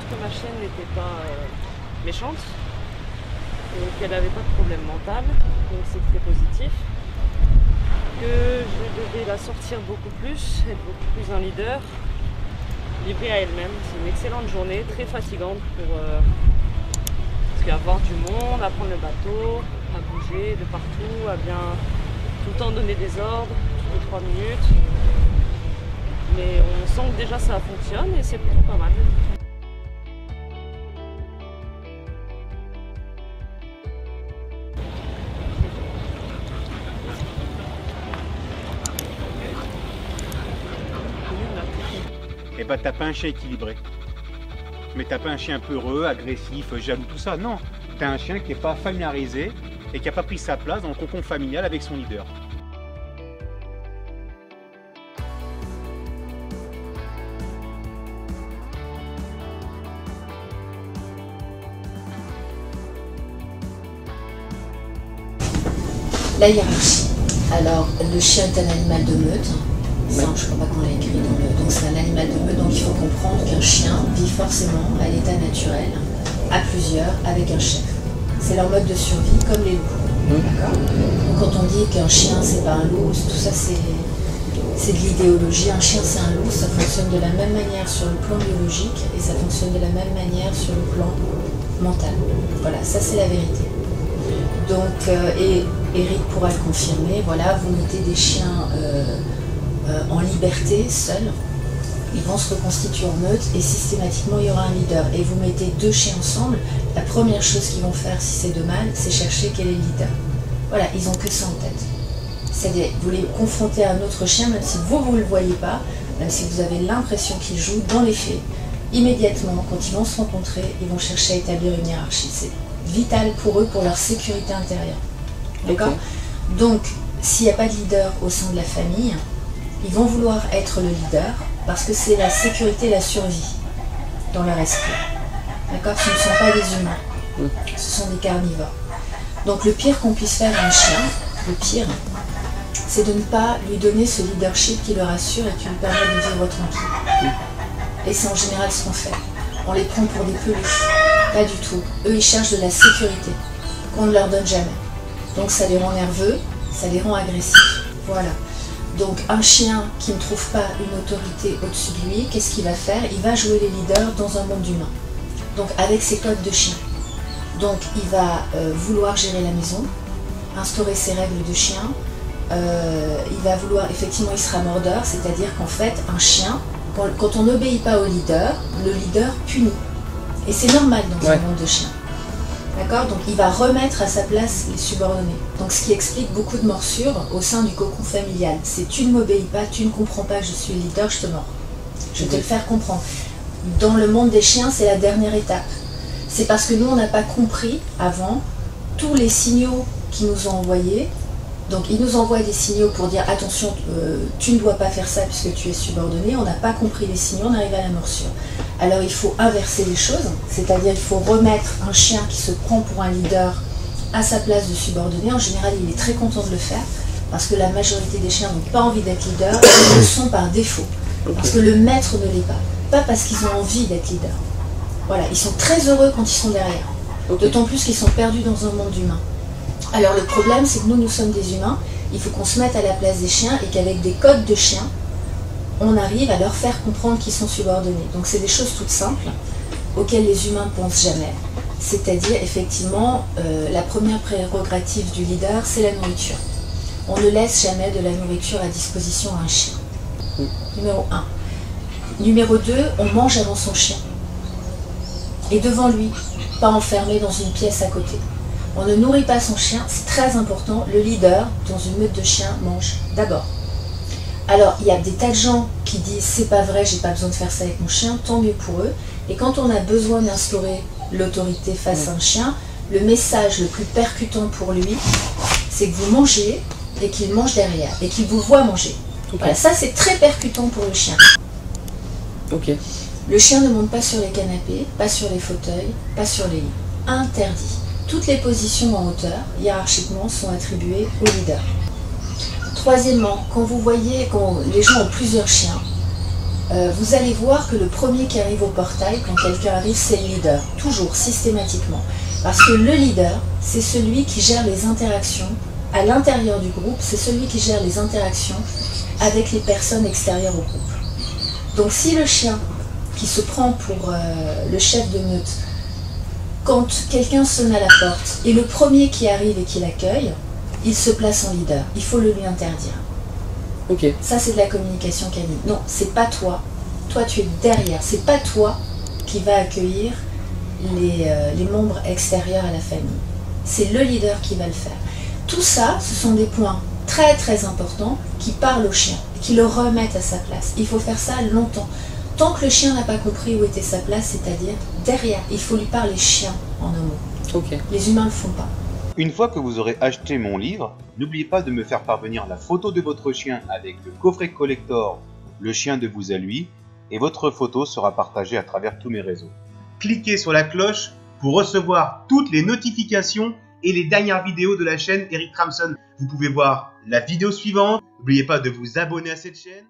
que ma chienne n'était pas méchante et qu'elle n'avait pas de problème mental, donc c'est très positif. Que je devais la sortir beaucoup plus, être beaucoup plus un leader, livrée à elle-même. C'est une excellente journée, très fatigante parce qu'à voir du monde, à prendre le bateau, à bouger de partout, à bien tout le temps donner des ordres, toutes les 3 minutes. Mais on sent que déjà ça fonctionne et c'est plutôt pas mal. Eh ben t'as pas un chien équilibré. Mais t'as pas un chien peureux, agressif, jaloux, tout ça. Non, t'as un chien qui n'est pas familiarisé et qui n'a pas pris sa place dans le cocon familial avec son leader. La hiérarchie. Alors, le chien est un animal de meute. Ça, je ne crois pas qu'on l'a écrit dans le... Donc c'est un animal de meute, donc il faut comprendre qu'un chien vit forcément à l'état naturel, à plusieurs, avec un chef. C'est leur mode de survie, comme les loups. D'accord ? Donc quand on dit qu'un chien, c'est pas un loup, tout ça, c'est de l'idéologie. Un chien, c'est un loup, ça fonctionne de la même manière sur le plan biologique et ça fonctionne de la même manière sur le plan mental. Voilà, ça c'est la vérité. Donc, et Eric pourra le confirmer, voilà, vous mettez des chiens en liberté, seuls, ils vont se reconstituer en meute et systématiquement il y aura un leader. Et vous mettez 2 chiens ensemble, la première chose qu'ils vont faire si c'est 2 mâles, c'est chercher quel est le leader. Voilà, ils n'ont que ça en tête. C'est-à-dire, vous les confrontez à un autre chien, même si vous ne le voyez pas, même si vous avez l'impression qu'il joue, dans les faits, immédiatement, quand ils vont se rencontrer, ils vont chercher à établir une hiérarchie. C'est vital pour eux, pour leur sécurité intérieure. D'accord ? Donc, s'il n'y a pas de leader au sein de la famille, ils vont vouloir être le leader parce que c'est la sécurité, la survie dans leur esprit. D'accord ? Ce ne sont pas des humains, ce sont des carnivores. Donc le pire qu'on puisse faire à un chien, le pire, c'est de ne pas lui donner ce leadership qui le rassure et qui lui permet de vivre tranquille. Et c'est en général ce qu'on fait. On les prend pour des peluches. Pas du tout. Eux, ils cherchent de la sécurité qu'on ne leur donne jamais. Donc ça les rend nerveux, ça les rend agressifs. Voilà. Donc un chien qui ne trouve pas une autorité au-dessus de lui, qu'est-ce qu'il va faire? Il va jouer les leaders dans un monde humain. Donc avec ses codes de chien. Donc il va vouloir gérer la maison, instaurer ses règles de chien. Il va vouloir, effectivement il sera mordeur, c'est-à-dire qu'en fait un chien, quand on n'obéit pas au leader, le leader punit. Et c'est normal dans un monde de chien. D'accord? Donc il va remettre à sa place les subordonnés. Donc ce qui explique beaucoup de morsures au sein du cocon familial. C'est tu ne m'obéis pas, tu ne comprends pas que je suis le leader, je te mords. Je vais te le faire comprendre. Dans le monde des chiens, c'est la dernière étape. C'est parce que nous, on n'a pas compris avant tous les signaux qu'ils nous ont envoyés. Donc ils nous envoient des signaux pour dire attention, tu ne dois pas faire ça puisque tu es subordonné. On n'a pas compris les signaux, on arrive à la morsure. Alors il faut inverser les choses, c'est-à-dire il faut remettre un chien qui se prend pour un leader à sa place de subordonné. En général, il est très content de le faire parce que la majorité des chiens n'ont pas envie d'être leader, ils le sont par défaut. Parce que le maître ne l'est pas parce qu'ils ont envie d'être leader. Voilà, ils sont très heureux quand ils sont derrière. D'autant plus qu'ils sont perdus dans un monde humain. Alors le problème, c'est que nous sommes des humains, il faut qu'on se mette à la place des chiens et qu'avec des codes de chiens, on arrive à leur faire comprendre qu'ils sont subordonnés. Donc c'est des choses toutes simples, auxquelles les humains ne pensent jamais. C'est-à-dire, effectivement, la première prérogative du leader, c'est la nourriture. On ne laisse jamais de la nourriture à disposition à un chien. Numéro 1. Numéro 2, on mange avant son chien. Et devant lui, pas enfermé dans une pièce à côté. On ne nourrit pas son chien, c'est très important. Le leader, dans une meute de chiens, mange d'abord. Alors, il y a des tas de gens qui disent « c'est pas vrai, j'ai pas besoin de faire ça avec mon chien », tant mieux pour eux. Et quand on a besoin d'instaurer l'autorité face à un chien, le message le plus percutant pour lui, c'est que vous mangez et qu'il mange derrière, et qu'il vous voit manger. Voilà, ça c'est très percutant pour le chien. Le chien ne monte pas sur les canapés, pas sur les fauteuils, pas sur les lits. Interdit. Toutes les positions en hauteur, hiérarchiquement, sont attribuées au leader. Troisièmement, quand vous voyez, quand les gens ont plusieurs chiens, vous allez voir que le premier qui arrive au portail, quand quelqu'un arrive, c'est le leader, toujours, systématiquement. Parce que le leader, c'est celui qui gère les interactions à l'intérieur du groupe, c'est celui qui gère les interactions avec les personnes extérieures au groupe. Donc si le chien qui se prend pour le chef de meute, quand quelqu'un sonne à la porte, et le premier qui arrive et qui l'accueille, il se place en leader, il faut le lui interdire. Ok. Ça, c'est de la communication canine. Non, c'est pas toi. Toi, tu es derrière. C'est pas toi qui va accueillir les membres extérieurs à la famille. C'est le leader qui va le faire. Tout ça, ce sont des points très très importants qui parlent au chien, qui le remettent à sa place. Il faut faire ça longtemps. Tant que le chien n'a pas compris où était sa place, c'est-à-dire derrière. Il faut lui parler chien en un mot. Ok. Les humains ne le font pas. Une fois que vous aurez acheté mon livre, n'oubliez pas de me faire parvenir la photo de votre chien avec le coffret collector Le chien de vous à lui, et votre photo sera partagée à travers tous mes réseaux. Cliquez sur la cloche pour recevoir toutes les notifications et les dernières vidéos de la chaîne Eric Ramson. Vous pouvez voir la vidéo suivante. N'oubliez pas de vous abonner à cette chaîne.